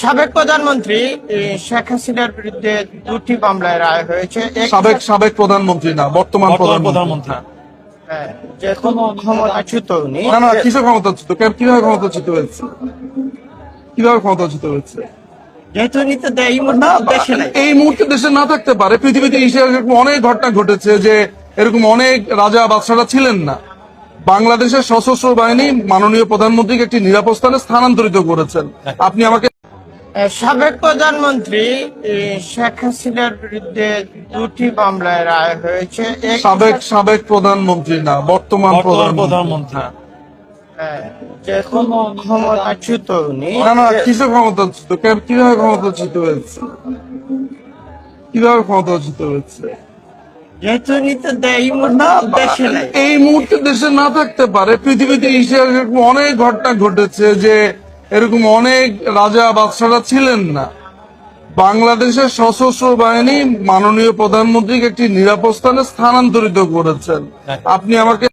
সাবেক প্রধানমন্ত্রী শেখ হাসিনার বিরুদ্ধে দুটি মামলায় রায় হয়েছে। সাবেক প্রধানমন্ত্রী না, বর্তমান প্রধানমন্ত্রী। যে ক্ষমতাচ্যুত উনি। না, কিসের ক্ষমতাচ্যুত? কিভাবে ক্ষমতাচ্যুত হয়েছে? কিভাবে ক্ষমতাচ্যুত হয়েছে? যেহেতু উনি তো এই মুহূর্তে দেশে নাই। এই মুহূর্তে দেশে না থাকতে পারে। পৃথিবীতে এরকম অনেক ঘটনা ঘটেছে যে এরকম অনেক রাজা বাদশারা ছিলেন না। বাংলাদেশের সশস্ত্র বাহিনী মাননীয় প্রধানমন্ত্রীকে একটি নিরাপদ স্থানে স্থানান্তরিত করেছেন। আপনি আমাকে সাবেক প্রধানমন্ত্রী শেখ হাসিনার বিরুদ্ধে দুটি মামলায় রায় হয়েছে। সাবেক প্রধানমন্ত্রী না, বর্তমান প্রধানমন্ত্রী। যে ক্ষমতাচ্যুত উনি। না, কিসের ক্ষমতাচ্যুত? কিভাবে ক্ষমতাচ্যুত হয়েছে? কিভাবে ক্ষমতাচ্যুত হয়েছে? যেহেতু উনি তো এই মুহূর্তে দেশে নাই। এই মুহূর্তে দেশে না থাকতে পারে। পৃথিবীতে এরকম অনেক ঘটনা ঘটেছে যে এরকম অনেক রাজা বাদশারা ছিলেন না। বাংলাদেশের সশস্ত্র বাহিনী মাননীয় প্রধানমন্ত্রীকে একটি নিরাপদ স্থানে স্থানান্তরিত করেছেন। আপনি আমাকে